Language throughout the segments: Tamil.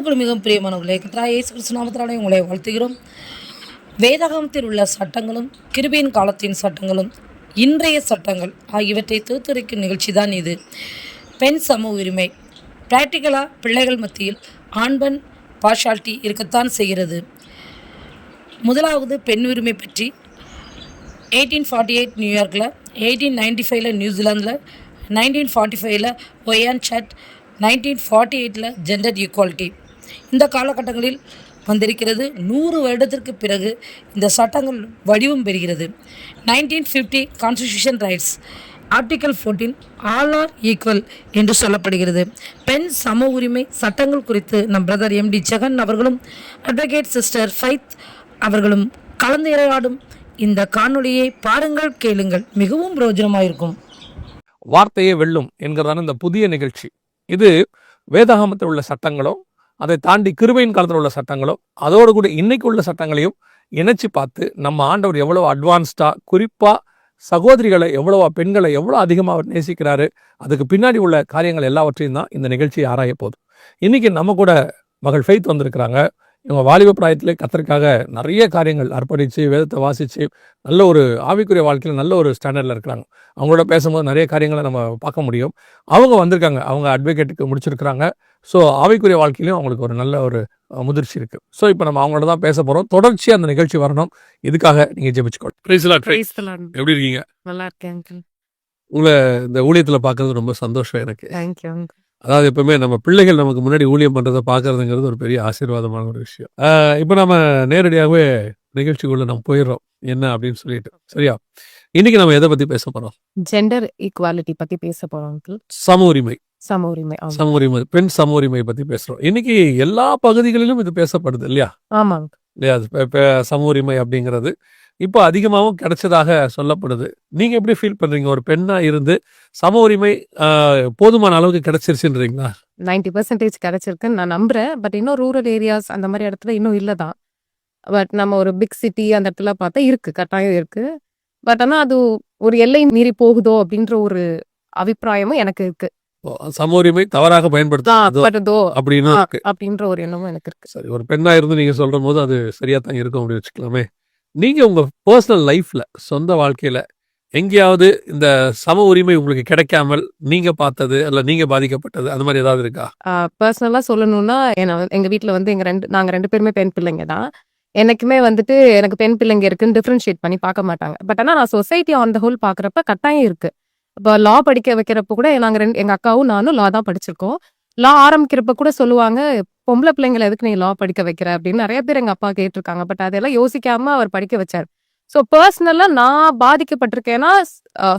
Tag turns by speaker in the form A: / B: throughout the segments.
A: கிறிஸ்துவுக்குள் மிகவும் பிரியமானவர்களே, கர்த்தராகிய இயேசு கிறிஸ்து நாமத்தினாலே உங்களை வாழ்த்துகிறோம். வேதாகமத்தில் உள்ள சட்டங்களும் கிருபையின் காலத்தின் சட்டங்களும் இன்றைய சட்டங்கள் ஆகியவற்றை தோற்றுரைக்கும் நிகழ்ச்சி தான் இது. பெண் சம உரிமை ப்ராக்டிக்கலாக பிள்ளைகள் மத்தியில் ஆண் பெண் பார்ஷாலிட்டி இருக்கத்தான் செய்கிறது. முதலாவது பெண் உரிமை பற்றி 1848 நியூயார்க்கில், 1895 நியூசிலாந்தில், 1945 ஒயான் சட், 1948 ஜெண்டர் ஈக்குவாலிட்டி. இந்த காலகட்டங்களில் வந்திருக்கிறது. 100 வருடத்திற்கு பிறகு இந்த சட்டங்கள் வடிவம் பெறுகிறது. 1950 constitution rights article 14 all are equal என்று சொல்லப்படுகிறது. பெண் சம உரிமை சட்டங்கள் குறித்து நம் பிரதர் MD ஜெகன் அவர்களும் அட்வொகேட் சிஸ்டர் ஃபைத் அவர்களும் கலந்துரையாடும் இந்த காணொளியை பாருங்கள், கேளுங்கள், மிகவும் பிரயோஜனமாயிருக்கும்.
B: வார்த்தையே வெல்லும் என்கிறதான இந்த புதிய நிகழ்ச்சி இது வேதாகமத்தில் உள்ள சட்டங்களோ, அதை தாண்டி கிருபையின் காலத்தில் உள்ள சட்டங்களோ, அதோடு கூட இன்னைக்கு உள்ள சட்டங்களையும் இணைச்சி பார்த்து நம்ம ஆண்டவர் எவ்வளோ அட்வான்ஸ்டா, குறிப்பாக சகோதரிகளை எவ்வளவா, பெண்களை எவ்வளோ அதிகமாக அவர் நேசிக்கிறாரு, அதுக்கு பின்னாடி உள்ள காரியங்கள் எல்லாவற்றையும் தான் இந்த நிகழ்ச்சியை ஆராய போகுது. இன்னைக்கு நம்ம கூட மகள் ஃபெய்த் வந்திருக்கிறாங்க. இவங்க வாலிப பிராயத்திலே கர்த்தருக்காக நிறைய காரியங்கள் அர்ப்பணித்து வேதத்தை வாசித்து நல்ல ஒரு ஆவிக்குரிய வாழ்க்கையில் நல்ல ஒரு ஸ்டாண்டர்டில் இருக்கிறாங்க. அவங்களோட பேசும்போது நிறைய காரியங்களை நம்ம பார்க்க முடியும். அவங்க வந்திருக்காங்க, அவங்க அட்வொகேட்டுக்கு முடிச்சிருக்கிறாங்க. ஸோ ஆவிக்குரிய வாழ்க்கையிலையும் அவங்களுக்கு ஒரு நல்ல ஒரு முதிர்ச்சி இருக்குது. ஸோ இப்போ நம்ம அவங்களோட தான் பேச போகிறோம். தொடர்ச்சியாக அந்த நிகழ்ச்சி வரணும், இதுக்காக நீங்கள் ஜெபிச்சுக்கோங்க. எப்படி இருக்கீங்க?
C: நல்லா இருக்கேன் uncle.
B: உங்களை இந்த ஊழியத்தில் பார்க்கறது ரொம்ப சந்தோஷம் எனக்கு.
C: Thank you uncle.
B: அதாவது எப்பவுமே நம்ம பிள்ளைகள் நமக்கு முன்னாடி ஊழியம் பண்ணுறதை பார்க்கறதுங்கிறது ஒரு பெரிய ஆசீர்வாதமான ஒரு விஷயம். இப்போ நம்ம நேரடியாகவே நிகழ்ச்சிக்குள்ள நம்ம போயிடுறோம் என்ன அப்படின்னு சொல்லிட்டு. சரியா? இன்னைக்கு நம்ம எதை பற்றி பேச போகிறோம்?
C: ஜெண்டர் ஈக்குவாலிட்டி பத்தி பேச போறோம் uncle.
B: சம உரிமை.
C: சம உரிமை. ஆமா.
B: சம உரிமை, பெண் சம உரிமை பற்றி பேசுகிறோம். இன்னைக்கு எல்லா பகுதிகளிலும் இது பேசப்படுது இல்லையா?
C: ஆமா uncle.
B: இல்லையா? அது சம உரிமை அப்படிங்கிறது இப்போ அதிகமாகவும் கிடைச்சதாக சொல்லப்படுது. நீங்க எப்படி ஃபீல் பண்றீங்க? ஒரு பெண்ணா இருந்து சம உரிமை போதுமான அளவுக்கு கிடைச்சிருச்சுன்றீங்களா?
C: 90% கிடைச்சிருக்குன்னு நான் நம்புறேன். பட் இன்னும் ரூரல் ஏரியாஸ் அந்த மாதிரி இடத்துல இன்னும் இல்லதான். பட் நம்ம ஒரு பிக் சிட்டி அந்த இடத்துல பார்த்தா இருக்கு, கட்டாயம் இருக்கு. பட் ஆனா அது ஒரு எல்லை மீறி போகுதோ அப்படின்ற ஒரு அபிப்பிராயமும் எனக்கு இருக்கு.
B: சம உரிமை தவறாக பயன்படுத்தோ அப்படின்னு இருக்கு.
C: அப்படின்ற ஒரு எண்ணமும் எனக்கு இருக்கு.
B: சரி, ஒரு பெண்ணா இருந்து நீங்க சொல்ற போது அது சரியா தான் இருக்கும் அப்படின்னு வச்சுக்கலாமே. நீங்க உங்க பர்சனல் லைஃப்ல, சொந்த வாழ்க்கையில எங்கேயாவது இந்த சம உரிமை உங்களுக்கு கிடைக்காமல் நீங்க பார்த்தது அல்ல நீங்க பாதிக்கப்பட்டது அந்த மாதிரி ஏதாவது இருக்கா?
C: பர்சனலா சொல்லணும்னா எங்க வீட்டுல வந்து நாங்க 2 பேருமே பெண் பிள்ளைங்க தான். எனக்குமே வந்துட்டு எனக்கு பெண் பிள்ளைங்க இருக்குன்னு டிஃபரன்ஷியேட் பண்ணி பார்க்க மாட்டாங்க. பட் ஆனா நான் சொசைட்டி ஆன் த ஹோல் பாக்குறப்ப கட்டாயம் இருக்கு. இப்போ லா படிக்க வைக்கிறப்ப கூட எங்க அக்காவும் நானும் லா தான் படிச்சிருக்கோம். லா ஆரம்பிக்கிறப்ப கூட சொல்லுவாங்க, பொம்பளை பிள்ளைங்களை எதுக்கு நீ லா படிக்க வைக்கிற அப்படின்னு நிறைய பேர் எங்க அப்பா கேட்டிருக்காங்க. பட் அதெல்லாம் யோசிக்காம அவர் படிக்க வச்சார். ஸோ பர்சனலா நான் பாதிக்கப்பட்டிருக்கேன்னா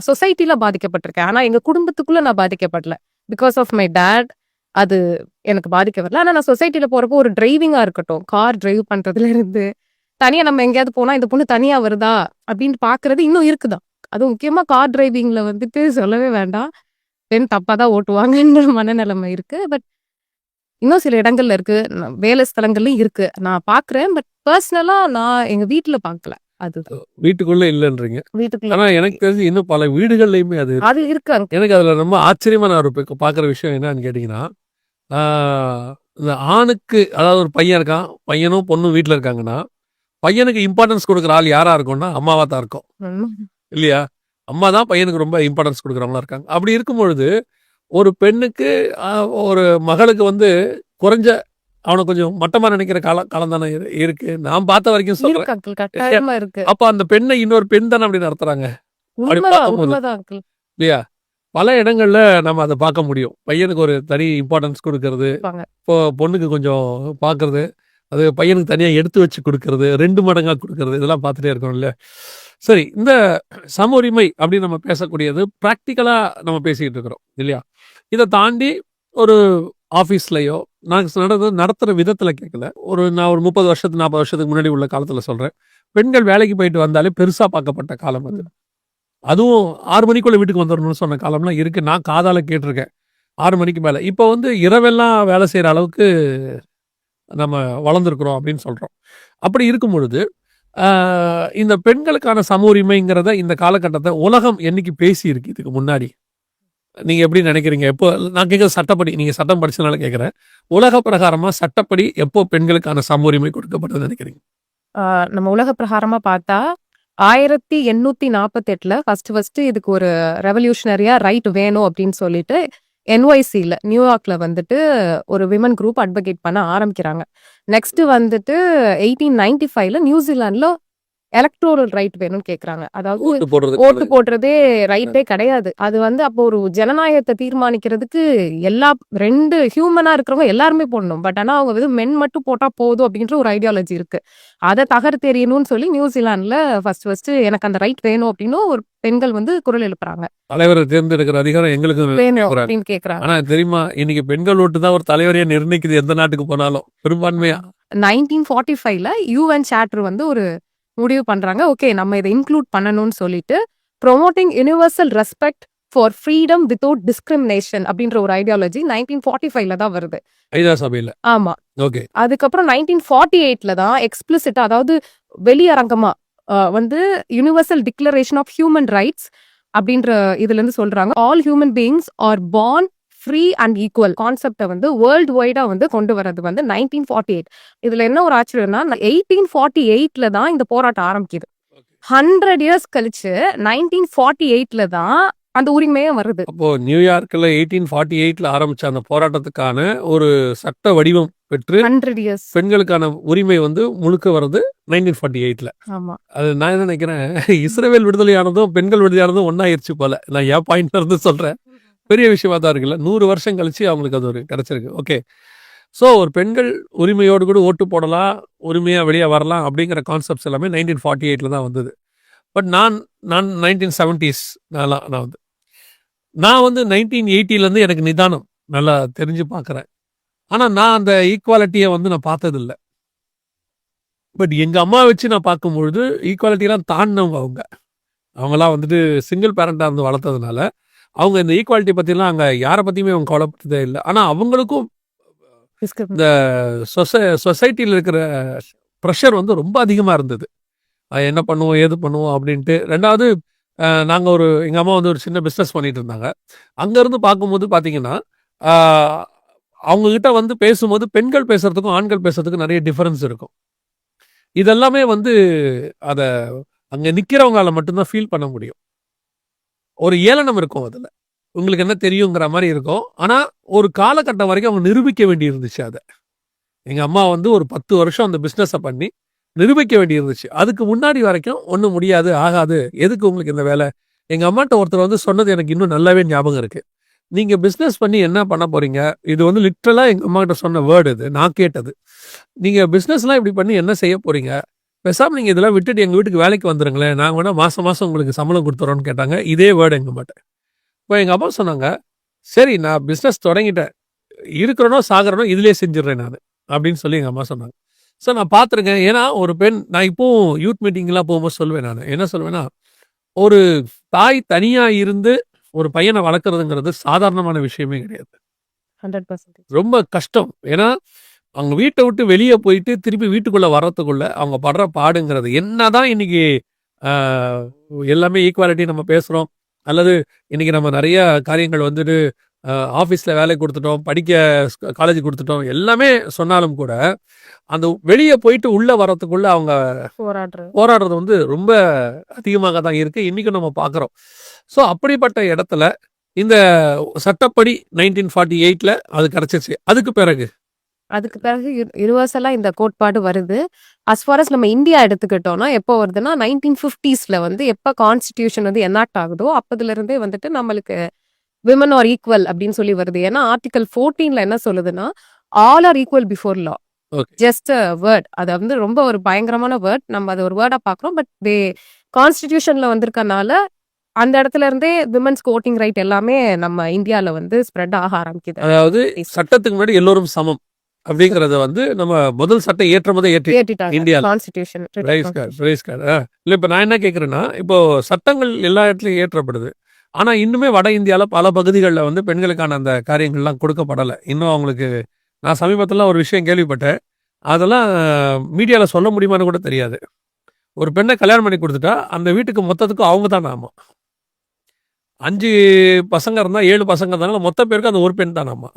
C: சொசைட்டில பாதிக்கப்பட்டிருக்கேன். ஆனா எங்க குடும்பத்துக்குள்ள நான் பாதிக்கப்படல. பிகாஸ் ஆஃப் மை டேட் அது எனக்கு பாதிக்க வரல. ஆனா நான் சொசைட்டில போறப்போ ஒரு டிரைவிங்கா இருக்கட்டும், கார் டிரைவ் பண்றதுல இருந்து தனியா நம்ம எங்கேயாவது போனா இந்த பொண்ணு தனியா வருதா அப்படின்னு பாக்குறது இன்னும் இருக்குதான். அதுவும் முக்கியமா கார் டிரைவிங்ல வந்துட்டு சொல்லவே வேண்டாம், பெண் தப்பா தான் ஓட்டுவாங்கன்ற மனநிலைமை இருக்கு. பட் இன்னும் சில இடங்கள்ல இருக்கு, வேலை ஸ்தலங்கள்லயும் இருக்கு, நான் பாக்குறேன். பட் பர்சனலா நான் எங்க வீட்டுல பாக்கல. அது
B: வீட்டுக்குள்ள இல்லைன்றீங்க.
C: வீட்டுக்குள்ள
B: ஆனா எனக்கு தெரிஞ்சு இன்னும் பல வீடுகள்லயுமே அது
C: இருக்கு.
B: எனக்கு அதுல ரொம்ப ஆச்சரியமா நான் ஒரு பாக்குற விஷயம் என்னன்னு கேட்டீங்கன்னா, இந்த ஆணுக்கு, அதாவது ஒரு பையன் இருக்கான், பையனும் பொண்ணும் வீட்டுல இருக்காங்கன்னா, பையனுக்கு இம்பார்ட்டன்ஸ் கொடுக்குற ஆள் யாரா இருக்கும்னா அம்மாவா தான் இருக்கும் இல்லையா? அம்மா தான் பையனுக்கு ரொம்ப இம்பார்ட்டன்ஸ் கொடுக்குறவங்களா இருக்காங்க. அப்படி இருக்கும் பொழுது ஒரு பெண்ணுக்கு, ஒரு மகளுக்கு வந்து குறைஞ்ச, அவனை கொஞ்சம் மட்டமா நினைக்கிற காலம் தானே இருக்கு. நான் பார்த்த வரைக்கும் சொல்றேன்.
C: இருக்கு.
B: அப்ப அந்த பெண்ணை இன்னொரு பெண் தானே அப்படி நடத்துறாங்க இல்லையா? பல இடங்கள்ல நம்ம அதை பார்க்க முடியும். பையனுக்கு ஒரு தனி இம்பார்ட்டன்ஸ் கொடுக்கறது, இப்போ பொண்ணுக்கு கொஞ்சம் பார்க்கறது, அது பையனுக்கு தனியா எடுத்து வச்சு கொடுக்கறது, 2 மடங்கா கொடுக்கறது, இதெல்லாம் பார்த்துட்டே இருக்கோம் இல்ல? சரி, இந்த சம உரிமை அப்படின்னு நம்ம பேசக்கூடியது ப்ராக்டிக்கலா நம்ம பேசிக்கிட்டு இருக்கிறோம் இல்லையா? இதை தாண்டி ஒரு ஆஃபீஸ்லையோ நாங்கள் நடத்துகிற விதத்தில் கேட்கல. நான் ஒரு 30 வருஷத்துக்கு 40 வருஷத்துக்கு முன்னாடி உள்ள காலத்தில் சொல்கிறேன். பெண்கள் வேலைக்கு போயிட்டு வந்தாலே பெருசாக பார்க்கப்பட்ட காலம் அது. அதுவும் 6 மணிக்குள்ளே வீட்டுக்கு வந்துடணும்னு சொன்ன காலம்லாம் இருக்குது. நான் காதால் கேட்டிருக்கேன் 6 மணிக்கு மேலே. இப்போ வந்து இரவெல்லாம் வேலை செய்கிற அளவுக்கு நம்ம வளர்ந்துருக்குறோம் அப்படின்னு சொல்கிறோம். அப்படி இருக்கும் பொழுது இந்த பெண்களுக்கான சம உரிமைங்கிறத இந்த காலகட்டத்தை உலகம் என்னைக்கு பேசி இருக்கு இதுக்கு முன்னாடி? நீங்க எப்படி நினைக்கிறீங்க? எப்போ நான் கேட்குறது சட்டப்படி, நீங்க சட்டம் படிச்சதுனால கேட்குறேன். உலக பிரகாரமா சட்டப்படி எப்போ பெண்களுக்கான சம உரிமை கொடுக்கப்பட்டதுன்னு நினைக்கிறீங்க?
C: நம்ம உலக பிரகாரமா பார்த்தா 1848ல ஃபர்ஸ்ட் இதுக்கு ஒரு ரெவல்யூஷனரியா ரைட் வேணும் அப்படின்னு சொல்லிட்டு NYCல நியூயார்க்ல வந்துட்டு ஒரு விமன் குரூப் அட்வொகேட் பண்ண ஆரம்பிக்கிறாங்க. நெக்ஸ்ட் வந்துட்டு 1895ல நியூசிலாந்துல எலக்டோரல் ரைட் வேணும்னு கேக்குறாங்க. அதாவது
B: ஓட்டு போடுறது
C: ஓட்டு போடுறதே ரைட்டே கிடையாது. அது வந்து அப்போ ஒரு ஜனநாயகத்தை தீர்மானிக்கிறதுக்கு எல்லா 2 ஹியூமனா இருக்கிறவங்க எல்லாருமே போடணும். பட் ஆனா அவங்க வந்து மென் மட்டும் போட்டா போதும் அப்படின்ற ஒரு ஐடியாலஜி இருக்கு. அதை தகர்த்தெறியணும்னு சொல்லி நியூசிலாந்துல ஃபர்ஸ்ட் எனக்கு அந்த ரைட் வேணும் அப்படின்னு ஒரு பெண்கள் வந்து குரல் எழுப்புறாங்க.
B: தலைவரை தேர்ந்தெடுக்கிற அதிகாரம் எங்களுக்கு
C: வேணும்
B: போறாங்க.
C: அப்படின்னு கேக்குறாங்க.
B: ஆனா தெரியுமா, இன்னைக்கு பெண்கள் ஓட்டு தான் ஒரு தலைவரையே நிர்ணயிக்குது எந்த நாட்டுக்கு போனாலும் பெரும்பான்மையா.
C: 1945ல UN சார்ட்டர் வந்து ஒரு முடிவு பண்றாங்க. ஓகே, நம்ம இதை இன்க்ளூட் பண்ணணும்னு சொல்லிட்டு promoting universal respect for freedom without discrimination அப்படின்ற ஒரு ஐடியாலஜி 1945ல தான் வருது.
B: ஐநா சபையில.
C: ஆமா.
B: ஓகே.
C: அதுக்கப்புறம் 1948ல தான் எக்ஸ்பிளிசிட்டா, அதாவது வெளியரங்கமா வந்து universal declaration of human rights அப்படின்ற இதுல இருந்து சொல்றாங்க. All human beings are born free and equal கான்செப்டை வந்து வேர்ல்டு வைடா வந்து கொண்டு வரது வந்து 1948. இதுல என்ன ஒரு ஆச்சரியம்னா 1848ல தான் இந்த போராட்டம் ஆரம்பிக்குது. 100 இயர்ஸ் கழிச்சு 1948ல தான் அந்த உரிமையே வருது.
B: அப்போ நியூயார்க்ல 1848ல ஆரம்பிச்ச அந்த போராட்டத்துக்கான ஒரு சட்ட வடிவம் பெற்று
C: 100 இயர்ஸ்
B: பெண்களுக்கான உரிமை வந்து முழுக்க வருது 1948ல.
C: ஆமா.
B: அது நான் என்ன நினைக்கிறேன், இஸ்ரேல் விடுதலையானதும் பெண்கள் விடுதலையானதும் ஒன்னாயிருச்சு போல. நான் என் பாயிண்ட்ல இருந்து சொல்றேன். பெரிய விஷயமா தான் இருக்குல்ல. 100 வருஷம் கழிச்சு அவங்களுக்கு அது ஒரு கிடைச்சிருக்கு. ஓகே. ஸோ ஒரு பெண்கள் உரிமையோடு கூட ஓட்டு போடலாம், உரிமையா வெளியே வரலாம் அப்படிங்கிற கான்செப்ட்ஸ் எல்லாமே 1948ல தான் வந்தது. பட் நான் 1970s நான் வந்து 1980லேருந்து எனக்கு நிதானம் நல்லா தெரிஞ்சு பார்க்குறேன். ஆனால் நான் அந்த ஈக்குவாலிட்டியை வந்து நான் பார்த்ததில்லை. பட் எங்கள் அம்மா வச்சு நான் பார்க்கும்பொழுது ஈக்குவாலிட்டிலாம் தாண்டினவங்க அவங்களாம் வந்துட்டு சிங்கிள் பேரண்டாக இருந்து வளர்த்ததுனால அவங்க இந்த ஈக்குவாலிட்டி பற்றிலாம் அங்கே யாரை பற்றியுமே அவங்க கவலைப்பட்டதே இல்லை. ஆனால் அவங்களுக்கும் இந்த சொசைட்டியில் இருக்கிற ப்ரெஷர் வந்து ரொம்ப அதிகமாக இருந்தது. என்ன பண்ணுவோம் ஏது பண்ணுவோம் அப்படின்ட்டு. ரெண்டாவது நாங்கள் எங்கள் அம்மா வந்து ஒரு சின்ன பிஸ்னஸ் பண்ணிட்டு இருந்தாங்க. அங்கேருந்து பார்க்கும்போது பார்த்தீங்கன்னா அவங்கக்கிட்ட வந்து பேசும்போது பெண்கள் பேசுறதுக்கும் ஆண்கள் பேசுறதுக்கும் நிறைய டிஃபரன்ஸ் இருக்கும். இதெல்லாமே வந்து அதை அங்கே நிற்கிறவங்களால மட்டும்தான் ஃபீல் பண்ண முடியும். ஒரு ஏளனம் இருக்கும் அதில், உங்களுக்கு என்ன தெரியுங்கிற மாதிரி இருக்கும். ஆனால் ஒரு காலகட்டம் வரைக்கும் அவங்க நிரூபிக்க வேண்டி இருந்துச்சு அதை. எங்கள் அம்மா வந்து ஒரு 10 வருஷம் அந்த பிஸ்னஸை பண்ணி நிரூபிக்க வேண்டி இருந்துச்சு. அதுக்கு முன்னாடி வரைக்கும் ஒன்றும் முடியாது, ஆகாது, எதுக்கு உங்களுக்கு இந்த வேலை. எங்கள் அம்மாட்ட ஒருத்தர் வந்து சொன்னது எனக்கு இன்னும் நல்லாவே ஞாபகம் இருக்குது. நீங்கள் பிஸ்னஸ் பண்ணி என்ன பண்ண போகிறீங்க, இது வந்து லிட்ரலாக எங்கள் அம்மா கிட்ட சொன்ன வேர்டு இது, நான் கேட்டது. நீங்கள் பிஸ்னஸ்லாம் இப்படி பண்ணி என்ன செய்ய போகிறீங்க, பேசாமல் நீங்கள் இதெல்லாம் விட்டுட்டு எங்கள் வீட்டுக்கு வேலைக்கு வந்துடுங்களேன், நாங்கள் வேணால் மாதம் உங்களுக்கு சம்பளம் கொடுத்துறோன்னு கேட்டாங்க. இதே வேர்டு எங்கள் அம்மாட்ட. இப்போ எங்கள் அப்பா சொன்னாங்க, சரி நான் பிஸ்னஸ் தொடங்கிட்டேன், இருக்கிறனோ சாகிறனோ இதுலேயே செஞ்சிடறேன் நான் அப்படின்னு சொல்லி எங்கள் அம்மா சொன்னாங்க. ஸோ நான் பார்த்துருக்கேன். ஏன்னா ஒரு பெண், நான் இப்போவும் யூத் மீட்டிங்லாம் போகும்போது சொல்லுவேன், நான் என்ன சொல்லுவேன்னா, ஒரு தாய் தனியாக இருந்து ஒரு பையனை வளர்க்குறதுங்கிறது சாதாரணமான விஷயமே கிடையாது.
C: 100%
B: ரொம்ப கஷ்டம். ஏன்னா அவங்க வீட்டை விட்டு வெளியே போயிட்டு திருப்பி வீட்டுக்குள்ளே வர்றதுக்குள்ள அவங்க படுற பாடுங்கிறது என்னதான் இன்னைக்கு எல்லாமே ஈக்குவாலிட்டி நம்ம பேசுகிறோம், அல்லது இன்னைக்கு நம்ம நிறைய காரியங்கள் வந்துட்டு ஆஃபீஸில் வேலை கொடுத்துட்டோம், படிக்க காலேஜ் கொடுத்துட்டோம், எல்லாமே சொன்னாலும் கூட அந்த வெளியே போயிட்டு உள்ளே வர்றதுக்குள்ள அவங்க போராடுறது வந்து ரொம்ப அதிகமாக தான் இருக்குது. இன்றைக்கும் நம்ம பார்க்குறோம். ஸோ அப்படிப்பட்ட இடத்துல இந்த சட்டப்படி 1948ல் அது கிடச்சிச்சு. அதுக்கு பிறகு
C: யுனிவர்சலா இந்த கோட்பாடு வருது. அஸ் ஃபார் அஸ் நம்ம இந்தியா எடுத்துக்கிட்டோம்னா எப்போ வருதுன்னா 1950ஸ்ல வந்து எப்போ கான்ஸ்டிடியூஷன் வந்து எனாக்ட் ஆகுதோ அப்பதுல இருந்தே வந்துட்டு நம்மளுக்கு விமன் ஆர் ஈக்குவல் அப்படின்னு சொல்லி வருது. ஏன்னா ஆர்டிகல் 14ல என்ன சொல்லுதுன்னா all are equal before law. Just word, அது வந்து ரொம்ப ஒரு பயங்கரமான வேர்ட். நம்ம அது ஒரு வேர்டா பாக்குறோம். பட் கான்ஸ்டிடியூஷன்ல வந்திருக்கனால அந்த இடத்துல இருந்தே விமன்ஸ்க்கு ஓட்டிங் ரைட் எல்லாமே நம்ம இந்தியால வந்து ஸ்ப்ரெட் ஆக ஆரம்பிக்குது.
B: அதாவது சட்டத்துக்கு முன்னாடி எல்லோரும் சமம் அப்படிங்கறத வந்து நம்ம முதல் சட்டம் ஏற்றமதை இந்தியா கான்ஸ்டிடியூஷன். இல்ல இப்ப நான் என்ன கேக்குறேன்னா, இப்போ சட்டங்கள் எல்லா இடத்துலயும் ஏற்றப்படுது. ஆனா இன்னுமே வட இந்தியால பல பகுதிகளில் வந்து பெண்களுக்கான அந்த காரியங்கள்லாம் கொடுக்கப்படலை. இன்னும் அவங்களுக்கு நான் சமீபத்தில் ஒரு விஷயம் கேள்விப்பட்டேன். அதெல்லாம் மீடியாவில் சொல்ல முடியுமான்னு கூட தெரியாது. ஒரு பெண்ணை கல்யாணம் பண்ணி கொடுத்துட்டா அந்த வீட்டுக்கு மொத்தத்துக்கும் அவங்க தான் நாம. 5 பசங்க இருந்தா 7 பசங்க இருந்தாலும் மொத்த பேருக்கு அந்த ஒரு பெண் தானாமா.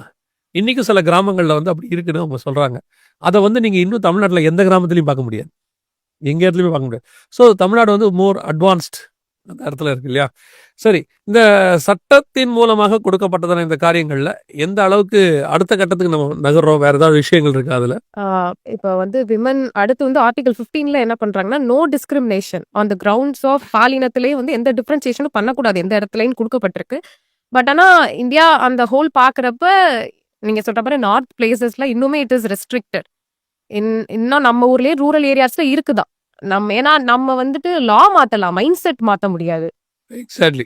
B: இன்னைக்கும் சில கிராமங்கள்ல வந்து அப்படி இருக்குன்னு அவங்க சொல்றாங்க. அத வந்து நீங்க இன்னும் தமிழ்நாட்டுல எந்த கிராமத்திலயும் பார்க்க முடியாது. எங்க இடத்துலயுமே பார்க்க முடியாது. ஸோ தமிழ்நாடு வந்து மோர் அட்வான்ஸ்ட் அந்த இடத்துல இருக்கு இல்லையா? சரி, இந்த சட்டத்தின் மூலமாக கொடுக்கப்பட்டதான இந்த காரியங்கள்ல எந்த அளவுக்கு அடுத்த கட்டத்துக்கு நம்ம நகர்றோம்? வேற ஏதாவது விஷயங்கள் இருக்கா அதுல?
C: இப்போ வந்து விமன் அடுத்து வந்து ஆர்டிகல் 15ல என்ன பண்றாங்கன்னா, no discrimination on the grounds of பாலினத்திலே வந்து எந்த டிஃபரன்சியேஷனும் பண்ணக்கூடாது எந்த இடத்துலயும் கொடுக்கப்பட்டிருக்கு. பட் ஆனா இந்தியா அந்த ஹோல் பாக்குறப்ப நீங்க சொல்ற மாதிரி நார்த் பிளேசஸ்ல இன்னுமே இட் இஸ் ரெஸ்ட்ரிக்டட். இன்னும் நம்ம ஊர்லயே ரூரல் ஏரியாஸ்ல இருக்குதான். ஏன்னா நம்ம வந்துட்டு லா மாத்தலாம், மைண்ட் செட் மாத்த முடியாது.
B: எக்ஸாக்ட்லி.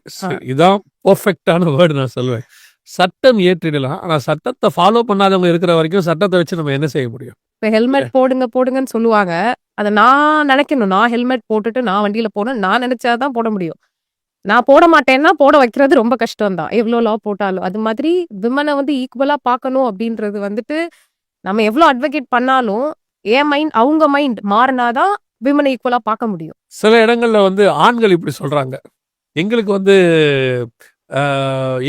B: இதான் பெர்ஃபெக்ட்டான வேர்டு நான் சொல்லுவேன். சட்டம் இயற்றிடலாம். ஆனா சட்டத்தை ஃபாலோ பண்ணாதவங்க இருக்கிற வரைக்கும் சட்டத்தை வச்சு நம்ம என்ன செய்ய முடியும்?
C: இப்ப ஹெல்மெட் போடுங்கன்னு சொல்லுவாங்க. அதை நான் நினைக்கணும். நான் ஹெல்மெட் போட்டுட்டு நான் வண்டியில போனேன், நான் நினைச்சாதான் போட முடியும். நான் போட மாட்டேன்னா போட வைக்கிறது ரொம்ப கஷ்டம் தான், எவ்வளோ லா போட்டாலும். அது மாதிரி விமனை வந்து ஈக்குவலா பார்க்கணும் அப்படின்றது வந்துட்டு நம்ம எவ்வளோ அட்வொகேட் பண்ணாலும் அவங்க மைண்ட் மாறினாதான் விமனை ஈக்குவலா பார்க்க முடியும்.
B: சில இடங்கள்ல வந்து ஆண்கள் இப்படி சொல்றாங்க, எங்களுக்கு வந்து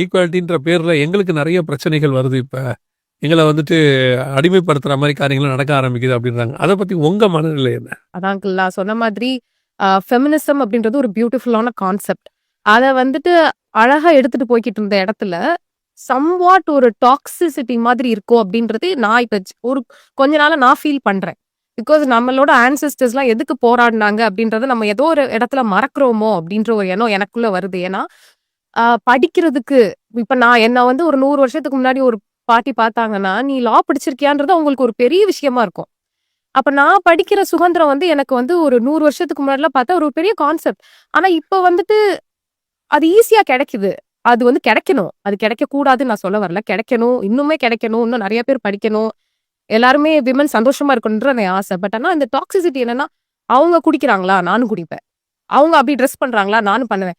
B: ஈக்குவாலிட்டின்ற பேர்ல எங்களுக்கு நிறைய பிரச்சனைகள் வருது, இப்ப எங்களை வந்துட்டு அடிமைப்படுத்துற மாதிரி காரியங்கள் நடக்க ஆரம்பிக்குது அப்படின்றாங்க. அதை பத்தி உங்க மனநிலை என்ன?
C: அதான் நான் சொன்ன மாதிரி ஃபெமினிசம் அப்படின்றது ஒரு பியூட்டிஃபுல்லான கான்செப்ட். அதை வந்துட்டு அழகா எடுத்துட்டு போய்கிட்டு இருந்த இடத்துல சம்வாட் ஒரு டாக்ஸிசிட்டி மாதிரி இருக்கும் அப்படின்றது நான் இப்ப ஒரு கொஞ்ச நாளா நான் ஃபீல் பண்றேன். பிகாஸ் நம்மளோட ஆன்செஸ்டர்ஸ்லாம் எதுக்கு போராடினாங்க அப்படின்றத நம்ம ஏதோ ஒரு இடத்துல மறக்கிறோமோ அப்படின்ற ஒரு எண்ணம் எனக்குள்ள வருது. ஏன்னா படிக்கிறதுக்கு இப்ப என்ன வந்து ஒரு 100 வருஷத்துக்கு முன்னாடி ஒரு பாட்டி பார்த்தாங்கன்னா, நீ லா படிச்சிருக்கியான்றது அவங்களுக்கு ஒரு பெரிய விஷயமா இருக்கும். அப்ப நான் படிக்கிற சுதந்திரம் வந்து எனக்கு வந்து ஒரு 100 வருஷத்துக்கு முன்னாடிலாம் பார்த்தா ஒரு பெரிய கான்செப்ட். ஆனா இப்ப வந்துட்டு அது ஈஸியா கிடைக்குது. அது வந்து கிடைக்கணும். அது கிடைக்க கூடாதுன்னு நான் சொல்ல வரல. கிடைக்கணும், இன்னுமே கிடைக்கணும், இன்னும் நிறைய பேர் படிக்கணும், எல்லாருமே விமன் சந்தோஷமா இருக்கணும்ன்ற என் ஆசை. பட் ஆனா இந்த டாக்ஸிசிட்டி என்னன்னா, அவங்க குடிக்கிறாங்களா நானும் குடிப்பேன், அவங்க அப்படி ட்ரெஸ் பண்றாங்களா நானும் பண்ணுவேன்.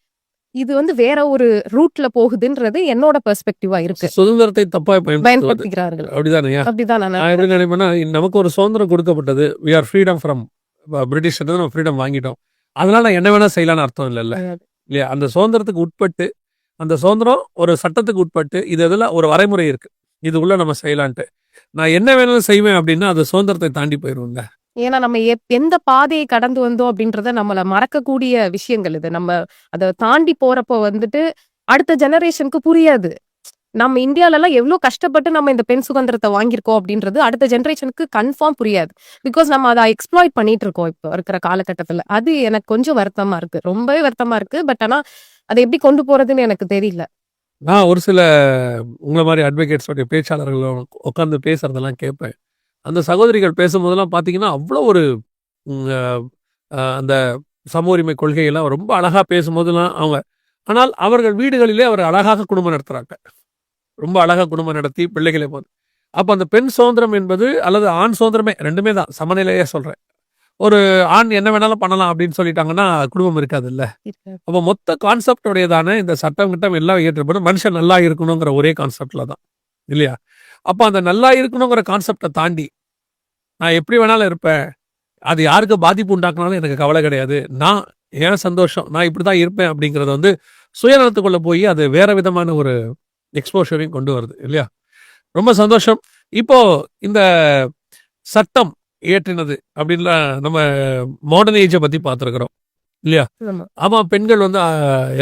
C: இது வந்து வேற ஒரு ரூட்ல போகுதுன்றது என்னோட பெர்ஸ்பெக்டிவா இருக்கு.
B: சுதந்திரத்தை தப்பா
C: பயன்படுத்துகிறார்கள்.
B: அப்படிதானே?
C: அப்படிதான்
B: நான் எப்படி நினைப்பேன்னா, நமக்கு ஒரு சுதந்திரம் கொடுக்கப்பட்டது, we are freedom from British, நம்ம ஃப்ரீடம் வாங்கிட்டோம், அதனால நான் என்ன வேணா செய்யலான்னு அர்த்தம் இல்லைல்ல இல்லையா? அந்த சுதந்திரத்துக்கு உட்பட்டு, அந்த சுதந்திரம் ஒரு சட்டத்துக்கு உட்பட்டு, இது இதெல்லாம் ஒரு வரைமுறை இருக்கு, இது உள்ள நம்ம செய்யலான்ட்டு நான் என்ன வேணாலும் செய்வேன் அப்படின்னா அது சுதந்திரத்தை தாண்டி போயிருவோங்க.
C: ஏன்னா நம்ம எந்த பாதையை கடந்து வந்தோம் அப்படின்றத நம்மள மறக்கக்கூடிய விஷயங்கள் இது. நம்ம அதை தாண்டி போறப்போ வந்துட்டு அடுத்த ஜெனரேஷனுக்கு புரியாது. நம்ம இந்தியால எல்லாம் எவ்வளவு கஷ்டப்பட்டு நம்ம இந்த பெண் சுதந்திரத்தை வாங்கியிருக்கோம் அப்படின்றது அடுத்த ஜெனரேஷனுக்கு கன்ஃபார்ம் புரியாது. பிகாஸ் நம்ம அதை எக்ஸ்ப்ளாய்ட் பண்ணிட்டு இருக்கோம் இப்போ இருக்கிற காலகட்டத்துல. அது எனக்கு கொஞ்சம் வருத்தமா இருக்கு, ரொம்பவே வருத்தமா இருக்கு. பட் ஆனா அதை எப்படி கொண்டு போறதுன்னு எனக்கு தெரியல.
B: நான் ஒரு சில உங்களை மாதிரி அட்வொகேட்ஸோடைய பேச்சாளர்கள் உட்காந்து பேசுறதெல்லாம் கேட்பேன். அந்த சகோதரிகள் பேசும்போதெல்லாம் பார்த்தீங்கன்னா அவ்வளோ ஒரு அந்த சம உரிமை கொள்கையெல்லாம் ரொம்ப அழகா பேசும்போதெல்லாம் அவங்க, ஆனால் அவர்கள் வீடுகளிலே அவர் அழகாக குடும்பம் நடத்துறாங்க, ரொம்ப அழகா குடும்பம் நடத்தி பிள்ளைகளை போது. அப்போ அந்த பெண் சுதந்திரம் என்பது அல்லது ஆண் சுதந்திரமே ரெண்டுமே தான், சமநிலையே சொல்றேன். ஒரு ஆண் என்ன வேணாலும் பண்ணலாம் அப்படின்னு சொல்லிட்டாங்கன்னா குடும்பம் இருக்காது இல்ல. அப்போ மொத்த கான்செப்டோடையதான இந்த சட்டம் கிட்டம் எல்லாம் ஏற்றப்படும் மனுஷன் நல்லா இருக்கணுங்கிற ஒரே கான்செப்ட்ல தான் இல்லையா? அப்போ அந்த நல்லா இருக்கணுங்கிற கான்செப்டை தாண்டி நான் எப்படி வேணாலும் இருப்பேன், அது யாருக்கு பாதிப்பு உண்டாக்குனாலும் எனக்கு கவலை கிடையாது, நான் ஏன் சந்தோஷம், நான் இப்படி தான் இருப்பேன் அப்படிங்கிறத வந்து சுயநலத்துக்குள்ள போய் அது வேற விதமான ஒரு எக்ஸ்போஷரையும் கொண்டு வருது இல்லையா? ரொம்ப சந்தோஷம். இப்போ இந்த சட்டம் இயற்றினது அப்படின்லாம் நம்ம மாடர்ன் ஏஜை பத்தி பார்த்துருக்குறோம் இல்லையா? ஆமா, பெண்கள் வந்து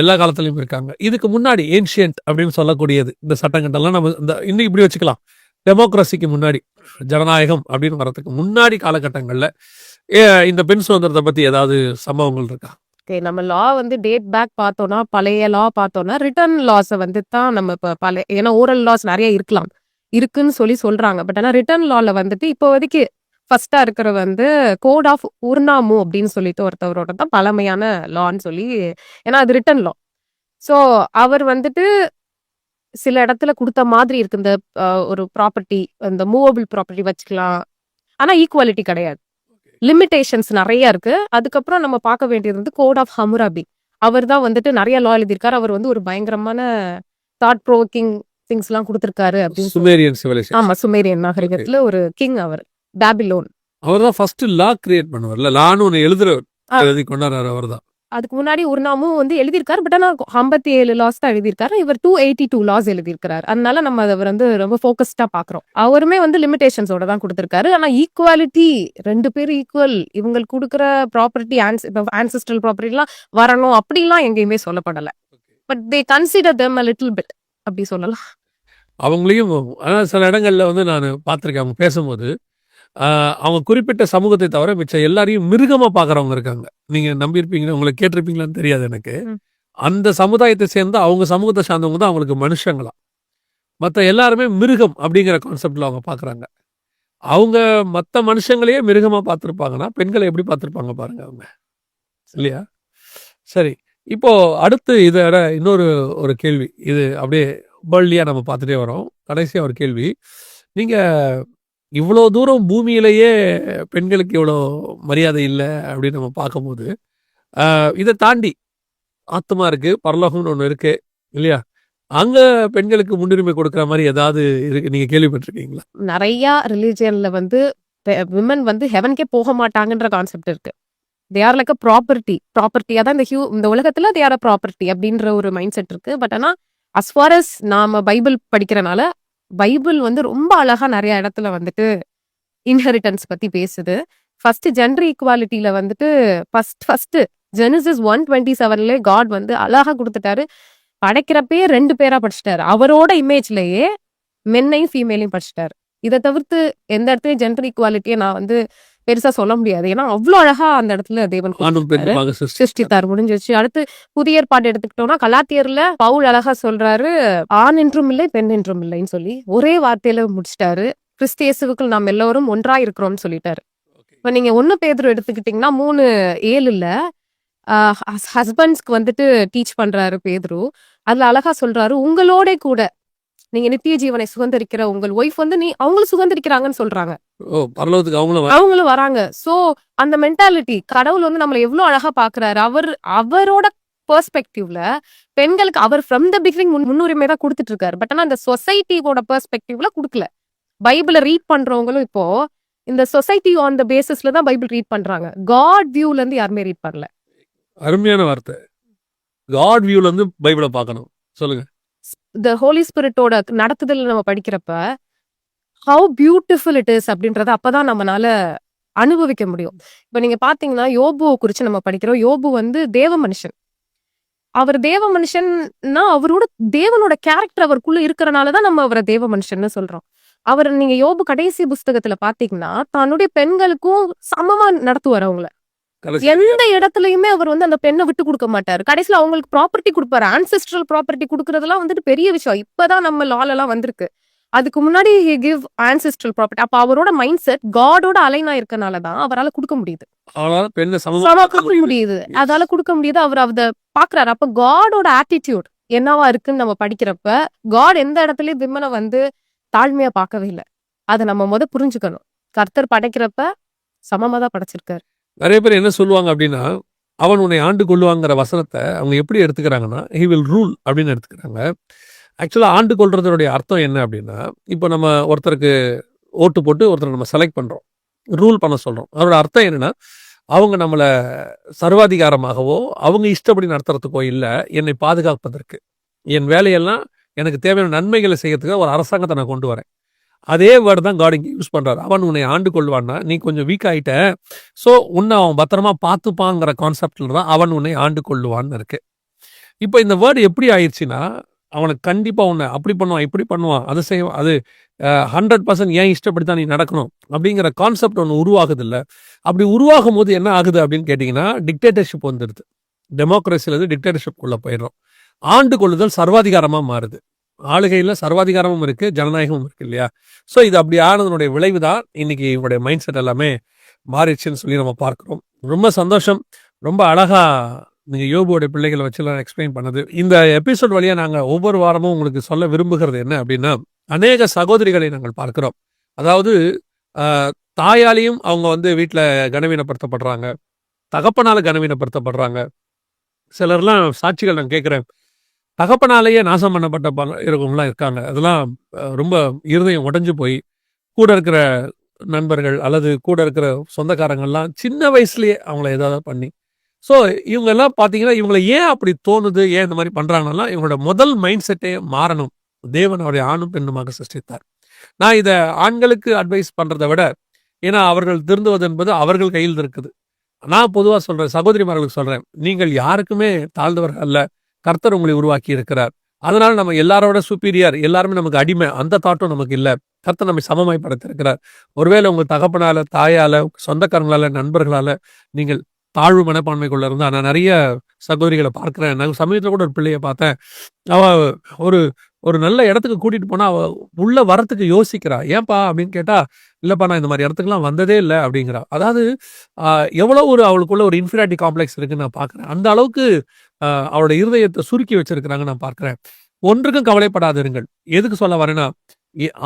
B: எல்லா காலத்துலயும் இருக்காங்க. இதுக்கு முன்னாடி ஏன்ஷியன்ட் அப்படின்னு சொல்லக்கூடியது இந்த சட்டங்கள்லாம் நம்ம இந்த இன்னும் இப்படி வச்சுக்கலாம், டெமோக்ரஸிக்கு முன்னாடி, ஜனநாயகம் அப்படின்னு வரதுக்கு முன்னாடி காலகட்டங்கள்ல இந்த பெண் சுதந்திரத்தை பத்தி ஏதாவது சம்பவங்கள் இருக்கா?
C: நம்ம லா வந்து டேட் பேக் பார்த்தோம்னா, பழைய லா பார்த்தோம்னா ரிட்டர்ன் லாஸை வந்து தான் நம்ம இப்போ ஏன்னா ஓரல் லாஸ் நிறைய இருக்குன்னு சொல்றாங்க. பட் ஆனா ரிட்டர்ன் லால வந்துட்டு இப்போதைக்கு ஃபர்ஸ்டா இருக்கிற வந்து கோட் ஆஃப் உர்னாமு அப்படின்னு சொல்லிட்டு ஒருத்தவரோட தான் பழமையான லான்னு சொல்லி, ஏன்னா அது ரிட்டர்ன் லா. ஸோ அவர் வந்துட்டு சில இடத்துல கொடுத்த மாதிரி இருக்கு. இந்த ஒரு ப்ராப்பர்ட்டி, இந்த மூவபிள் ப்ராப்பர்ட்டி வச்சுக்கலாம், ஆனா ஈக்குவாலிட்டி கிடையாது, லிமிடேஷன்ஸ் நிறைய இருக்கு. அதுக்கப்புறம் நம்ம பார்க்க வேண்டியது வந்து கோட் ஆஃப் ஹமுராபி. அவர் தான் வந்துட்டு நிறைய லா எழுதியிருக்காரு. அவர் வந்து ஒரு பயங்கரமான தாட் ப்ரோவோக்கிங் திங்ஸ் எல்லாம் கொடுத்திருக்காரு அப்படின்னு.
B: Sumerian civilisation.
C: ஆமா, சுமேரியன் நாகரிகத்துல ஒரு கிங் அவர், பாபிலோன்.
B: அவர் தான் ஃபர்ஸ்ட் லா கிரியேட் பண்ணுவார்ல, லான்னு ஒன்று எழுதி கொண்டாடுறாரு அவர் தான்.
C: அதுக்கு முன்னாடி ஒரு நாமும் வந்து எழுதியிருக்காரு. பட் ஆனா 57 லாஸ் தான் எழுதியிருக்காரு. இவர் 282 லாஸ் எழுதியிருக்கிறார். அதனால நம்ம அத வந்து ரொம்ப ஃபோக்கஸ்டா பார்க்குறோம். அவருமே வந்து லிமிட்டேஷன்ஸோட தான் குடுத்திருக்காரு. ஆனா ஈக்குவாலிட்டி 2 பேரும் ஈக்குவல். இவங்களுக்கு குடுக்குற ப்ராப்பர்ட்டி ஆன்செஸ்ட்ரல் ப்ராப்பர்ட்டிலாம் வரணும் அப்படிலாம் எங்கேயுமே சொல்லப்படல. But they consider them a little bit அப்படி சொல்லலாம்.
B: அவங்களையும் சில இடங்கள்ல வந்து நான் பார்த்துருக்கேன். அவங்க பேசும்போது அவங்க குறிப்பிட்ட சமூகத்தை தவிர மிச்ச எல்லாரையும் மிருகமா பார்க்குறவங்க இருக்காங்க. நீங்க நம்பியிருப்பீங்க, உங்களை கேட்டிருப்பீங்களான்னு தெரியாது எனக்கு. அந்த சமுதாயத்தை சேர்ந்த அவங்க சமூகத்தை சார்ந்தவங்க தான் அவங்களுக்கு மனுஷங்களா. மற்ற எல்லாருமே மிருகம் அப்படிங்கிற கான்செப்ட்ல அவங்க பார்க்குறாங்க. அவங்க மற்ற மனுஷங்களையே மிருகமா பார்த்துருப்பாங்கன்னா பெண்களை எப்படி பார்த்துருப்பாங்க பாருங்க அவங்க, இல்லையா? சரி, இப்போ அடுத்து இதோட இன்னொரு ஒரு கேள்வி. இது அப்படியே வேர்ல்ட்லியா நம்ம பார்த்துட்டே வரோம். கடைசியா ஒரு கேள்வி. நீங்க இவ்வளோ தூரம் பூமியிலேயே பெண்களுக்கு இவ்வளோ மரியாதை இல்லை அப்படின்னு நம்ம பார்க்கும்போது, இதை தாண்டி ஆத்மா இருக்கு, பரலோகம்னு ஒன்று இருக்கு, இல்லையா? அங்க பெண்களுக்கு முன்னுரிமை கொடுக்குற மாதிரி ஏதாவது இருக்கு, நீங்க கேள்விப்பட்டிருக்கீங்களா?
C: நிறைய ரிலிஜியன்ல வந்து விமன் வந்து ஹெவன்கே போக மாட்டாங்கன்ற கான்செப்ட் இருக்கு. தே ஆர் லைக் அ ப்ராப்பர்ட்டியா தான் இந்த உலகத்துல தே ஆர் அ ப்ராப்பர்ட்டி அப்படின்ற ஒரு மைண்ட் செட் இருக்கு. பட் ஆனா as far as நாம பைபிள் படிக்கிறனால பைபிள் வந்து ரொம்ப அழகா நிறைய இடத்துல வந்துட்டு இன்ஹெரிட்டன்ஸ் பத்தி பேசுது. ஃபர்ஸ்ட் ஜெண்டர் ஈக்குவாலிட்டியில வந்துட்டு ஃபர்ஸ்ட் ஜெனிசிஸ் 1:27 காட் வந்து அழகா கொடுத்துட்டாரு. படைக்கிறப்பே 2 பேரா படிச்சிட்டாரு. அவரோட இமேஜ்லயே மென்னையும் ஃபீமேலையும் படிச்சிட்டாரு. இதை தவிர்த்து எந்த இடத்துலயும் ஜெண்டர் ஈக்குவாலிட்டியை நான் வந்து பெருசா சொல்ல முடியாது. ஏன்னா அவ்வளவு அழகா அந்த இடத்துல தேவன் சிருஷ்டித்தார், முடிஞ்சிருச்சு. அடுத்து புதிய ஏற்பாடு எடுத்துக்கிட்டோம்னா கலாத்தியர்ல பவுல் அழகா சொல்றாரு, ஆண் என்றும் இல்லை பெண் என்றும் இல்லைன்னு சொல்லி ஒரே வார்த்தையில முடிச்சிட்டாரு. கிறிஸ்து இயேசுவுக்குள் நாம் எல்லோரும் ஒன்றா இருக்கிறோம்னு சொல்லிட்டாரு. இப்ப நீங்க 1 பேதுரு எடுத்துக்கிட்டீங்கன்னா 3:7 ஹஸ்பண்ட்ஸ்க்கு வந்துட்டு டீச் பண்றாரு பேதுரு. அதுல அழகா சொல்றாரு, உங்களோட கூட நீங்க நித்திய ஜீவனை சுதந்திரிக்கிற உங்கள் ஒய்ஃப் வந்து அவங்களும் சுதந்திரிக்கிறாங்கன்னு சொல்றாங்க. அவங்களும் வராங்க. சோ அந்த மென்டாலிட்டி கடவுள் வந்து நம்மள எவ்வளவு அழகா பாக்குறாரு. அவரோட பெர்ஸ்பெக்டிவ்ல பெண்களுக்கு அவர் ஃப்ரம் த பிகினிங் முன்னுரிமை தான் கொடுத்துட்டு இருக்காரு. பட் ஆனா அந்த சொசைட்டியோட பெர்ஸ்பெக்டிவ்ல கொடுக்கல. பைபிளை ரீட் பண்றவங்களும் இப்போ இந்த சொசைட்டி ஆன் த பேசிஸ்ல தான் பைபிள் ரீட் பண்றாங்க. காட் வியூல இருந்து யாருமே ரீட் பண்ணல.
B: அருமையான வார்த்தை. காட் வியூல இருந்து பைபிளை பார்க்கணும். சொல்லுங்க.
C: த ஹோலி ஸ்பிரிட்டோட நடத்துதல் நம்ம படிக்கிறப்ப ஹவு பியூட்டிஃபுல் இட் இஸ் அப்படின்றத அப்பதான் நம்மளால அனுபவிக்க முடியும். இப்ப நீங்க பாத்தீங்கன்னா யோபுவை குறிச்சு நம்ம படிக்கிறோம். யோபு வந்து தேவ மனுஷன். அவர் தேவ மனுஷன்னா அவரோட தேவனோட கேரக்டர் அவருக்குள்ள இருக்கிறனாலதான் நம்ம அவரை தேவ மனுஷன்னு சொல்றோம். அவர் நீங்க யோபு கடைசி புஸ்தகத்துல பாத்தீங்கன்னா தன்னுடைய பெண்களுக்கும் சமமா நடத்துவார். அவங்கள எந்த இடத்துலயுமே அவர் வந்து அந்த பெண்ணை விட்டு கொடுக்க மாட்டாரு. கடைசியில அவங்களுக்கு ப்ராப்பர்ட்டி கொடுப்பாரு. ஆன்செஸ்ட்ரல் ப்ராப்பர்ட்டி கொடுக்கறதெல்லாம் வந்துட்டு பெரிய விஷயம். இப்பதான் நம்ம லால எல்லாம் வந்திருக்கு. அதுக்கு முன்னாடி he give ancestral property. அப்ப அவரோட மைண்ட் செட் காடோட அலைனா இருக்கனாலதான் அவரால் கொடுக்க முடியுது. முடியுது அதால கொடுக்க முடியுது. அவர் அத பாக்குறாரு. அப்ப காடோட ஆட்டிடியூட் என்னவா இருக்குன்னு நம்ம படிக்கிறப்ப காட் எந்த இடத்துலயும் விமனை வந்து தாழ்மையா பார்க்கவே இல்லை. அதை நம்ம புரிஞ்சுக்கணும். கர்த்தர் படைக்கிறப்ப சமமா தான் படைச்சிருக்காரு.
B: நிறைய பேர் என்ன சொல்லுவாங்க அப்படின்னா, அவன் உன்னை ஆண்டு கொள்ளுவாங்கிற வசனத்தை அவங்க எப்படி எடுத்துக்கிறாங்கன்னா, he will rule அப்படின்னு எடுத்துக்கிறாங்க. ஆக்சுவலாக ஆண்டு கொள்றதுடைய அர்த்தம் என்ன அப்படின்னா, இப்போ நம்ம ஒருத்தருக்கு ஓட்டு போட்டு ஒருத்தரை நம்ம செலக்ட் பண்ணுறோம், ரூல் பண்ண சொல்கிறோம். அதோட அர்த்தம் என்னென்னா, அவங்க நம்மளை சர்வாதிகாரமாகவோ அவங்க இஷ்டப்படி நடத்துறதுக்கோ இல்லை, என்னை பாதுகாப்பதற்கு, என் வேலையெல்லாம் எனக்கு தேவையான நன்மைகளை செய்யறதுக்கு ஒரு அரசாங்கத்தை நான் கொண்டு வரேன். அதே வேர்டு தான் காட் இங்கே யூஸ் பண்ணுறாரு. அவன் உன்னை ஆண்டு கொள்வான்னா, நீ கொஞ்சம் வீக் ஆகிட்ட, ஸோ உன்னை அவன் பத்திரமா பார்த்துப்பாங்கிற கான்செப்டில் தான் அவன் உன்னை ஆண்டு கொள்ளுவான்னு இருக்கு. இப்போ இந்த வேர்டு எப்படி ஆயிடுச்சுன்னா, அவனுக்கு கண்டிப்பாக உன்னை அப்படி பண்ணுவான் இப்படி பண்ணுவான் அது செய்வான், அது 100% ஏன் இஷ்டப்படி தான் நீ நடக்கணும் அப்படிங்கிற கான்செப்ட் ஒன்று உருவாகுது இல்லை. அப்படி உருவாகும் போது என்ன ஆகுது அப்படின்னு கேட்டிங்கன்னா, டிக்டேட்டர்ஷிப் வந்துடுது. டெமோக்ரஸிலேருந்து டிக்டேட்டர்ஷிப்குள்ளே போயிடுறோம். ஆண்டு கொள்ளுதல் சர்வாதிகாரமாக மாறுது. ஆளுகையில் சர்வாதிகாரமும் இருக்குது, ஜனநாயகமும் இருக்குது, இல்லையா? ஸோ இது அப்படி ஆனதனுடைய விளைவு தான் இன்னைக்கு இவனுடைய மைண்ட் செட் எல்லாமே மாறிடுச்சுன்னு சொல்லி நம்ம பார்க்குறோம். ரொம்ப சந்தோஷம். ரொம்ப அழகாக நீங்கள் யோபுவோடைய பிள்ளைகளை வச்சுலாம் எக்ஸ்பிளைன் பண்ணது. இந்த எபிசோட் வழியாக நாங்கள் ஒவ்வொரு வாரமும் உங்களுக்கு சொல்ல விரும்புகிறது என்ன அப்படின்னா, அநேக சகோதரிகளை நாங்கள் பார்க்குறோம். அதாவது தாயாலையும் அவங்க வந்து வீட்டில் கனவீனப்படுத்தப்படுறாங்க, தகப்பனால் கனவீனப்படுத்தப்படுறாங்க. சிலர்லாம் சாட்சிகள் நான் கேட்குறேன், தகப்பனாலேயே நாசம் பண்ணப்பட்ட இருக்கவங்களாம் இருக்காங்க. அதெல்லாம் ரொம்ப இருதயம் உடஞ்சு போய் கூட இருக்கிற நண்பர்கள் அல்லது கூட இருக்கிற சொந்தக்காரங்கள்லாம் சின்ன வயசுலேயே அவங்கள ஏதாவது பண்ணி, ஸோ இவங்க எல்லாம் பார்த்தீங்கன்னா இவங்களை ஏன் அப்படி தோணுது, ஏன் இந்த மாதிரி பண்றாங்கன்னா இவங்களோட முதல் மைண்ட் செட்டே மாறணும். தேவன் அவரை ஆணும் பெண்ணுமாக சிருஷ்டித்தார். நான் இதை ஆண்களுக்கு அட்வைஸ் பண்றதை விட, ஏன்னா அவர்கள் திருந்துவது என்பது அவர்கள் கையில் இருக்குது. நான் பொதுவாக சொல்றேன், சகோதரிமார்களுக்கு சொல்றேன், நீங்கள் யாருக்குமே தாழ்ந்தவர்கள் அல்ல. கர்த்தர் உங்களை உருவாக்கி இருக்கிறார். அதனால நம்ம எல்லாரோட சுப்பீரியர், எல்லாருமே நமக்கு அடிமை, அந்த தாட்டும் நமக்கு இல்லை. கர்த்தர் நம்மை சமமாய் படைத்திருக்கிறார். ஒருவேளை உங்க தகப்பனால, தாயால, சொந்தக்காரங்களால, நண்பர்களால நீங்கள் தாழ்வு மனப்பான்மைக்குள்ள இருந்தா, நான் நிறைய சகோதரிகளை பார்க்கிறேன். நான் சமீபத்தில் கூட ஒரு பிள்ளைய பார்த்தேன். அவ ஒரு ஒரு நல்ல இடத்துக்கு கூட்டிட்டு போனா அவ உள்ள வரத்துக்கு யோசிக்கிறா. ஏன்பா அப்படின்னு கேட்டா, இல்லப்பா நான் இந்த மாதிரி இடத்துக்குலாம் வந்ததே இல்லை அப்படிங்கிறா. அதாவது எவ்வளவு ஒரு அவளுக்குள்ள ஒரு இன்ஃபீரியாரிட்டி காம்ப்ளெக்ஸ் இருக்குன்னு நான் பார்க்கிறேன். அந்த அளவுக்கு அவளோட இருதயத்தை சுருக்கி வச்சிருக்கிறாங்க நான் பார்க்கிறேன். ஒன்றுக்கும் கவலைப்படாதிருங்கள். எதுக்கு சொல்ல வரேன்னா,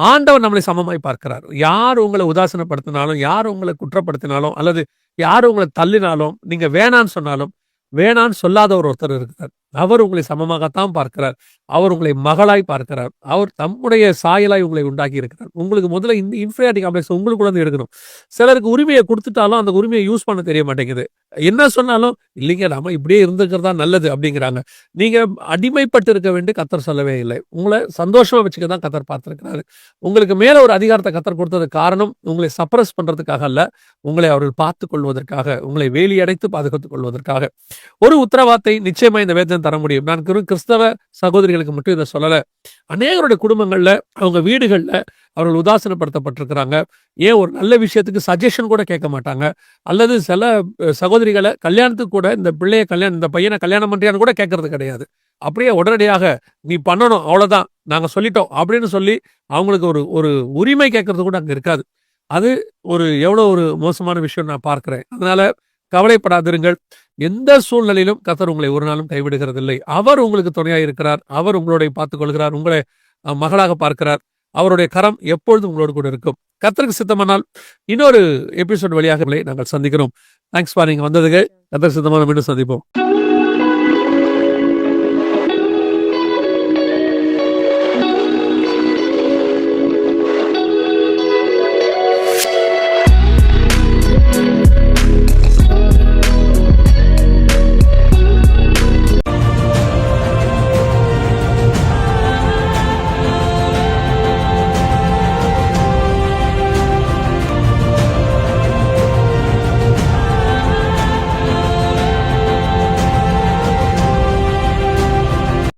B: ஆண்டவர் நம்மளை சமமாய் பார்க்கிறார். யார் உங்களை உதாசீனப்படுத்தினாலும், யார் உங்களை குற்றப்படுத்தினாலும், அல்லது யார் உங்களை தள்ளினாலும், நீங்க வேணான்னு சொன்னாலும், வேணான்னு சொல்லாத ஒருத்தர் இருக்கிறார். அவர் உங்களை சமமாகத்தான் பார்க்கிறார். அவர் உங்களை மகளாய் பார்க்கிறார். அவர் தம்முடைய சாயலாய் உங்களை உண்டாக்கி இருக்கிறார். உங்களுக்கு முதல்ல இந்த இன்ஃபீரியாரிட்டி காம்ப்ளெக்ஸ் உங்களுக்குள்ள இருந்து எடுக்கணும். சிலருக்கு உரிமையை கொடுத்துட்டாலும் அந்த உரிமையை யூஸ் பண்ண தெரிய மாட்டேங்குது. என்ன சொன்னாலும் இல்லைங்க நம்ம இப்படியே இருந்துக்கிறதா நல்லது அப்படிங்கிறாங்க. நீங்க அடிமைப்பட்டு இருக்க வேண்டிய கர்த்தர் சொல்லவே இல்லை. உங்களை சந்தோஷமா வச்சுக்க தான் கர்த்தர் பார்த்திருக்கிறாரு. உங்களுக்கு மேல ஒரு அதிகாரத்தை கர்த்தர் கொடுத்தது காரணம் உங்களை சப்ரஸ் பண்றதுக்காக அல்ல, உங்களை அவர்கள் பார்த்துக் கொள்வதற்காக, உங்களை வேலி அடைத்து பாதுகாத்துக் கொள்வதற்காக. ஒரு உத்தரவாதத்தை நிச்சயமா இந்த வேதம் தர முடியும். நான் கிறிஸ்தவ சகோதரிகளுக்கு மட்டும் இதை சொல்லல. அநேகருடைய குடும்பங்கள்ல, அவங்க வீடுகள்ல அவர்கள் உதாசீனப்படுத்தப்பட்டிருக்கிறாங்க. ஏன் ஒரு நல்ல விஷயத்துக்கு சஜஷன் கூட கேட்க மாட்டாங்க. அல்லது சில சகோதரிகளை கல்யாணத்துக்கு கூட இந்த பையனை கல்யாணம் பண்றியான்னு கூட கேட்கறது கிடையாது. அப்படியே உடனடியாக நீ பண்ணணும் அவ்வளவுதான், நாங்க சொல்லிட்டோம் அப்படின்னு சொல்லி அவங்களுக்கு ஒரு ஒரு உரிமை கேட்கறது கூட அங்க இருக்காது. அது எவ்வளவு ஒரு மோசமான விஷயம் நான் பார்க்கிறேன். அதனால கவலைப்படாதிருங்கள். எந்த சூழ்நிலையிலும் கர்த்தர் உங்களை ஒரு நாளும் கைவிடுகிறதில்லை. அவர் உங்களுக்கு துணையாக இருக்கிறார். அவர் உங்களோட பார்த்துக் கொள்கிறார். உங்களை மகளாக பார்க்கிறார். அவருடைய கரம் எப்பொழுதும் உங்களோடு கூட இருக்கும். கர்த்தருக்கு சித்தமானால் இன்னொரு எபிசோட் வழியாக நாங்கள் சந்திக்கிறோம். தேங்க்ஸ் ஃபார் நீங்க வந்ததுக்கு. கர்த்தருக்கு சித்தமான மீண்டும் சந்திப்போம்.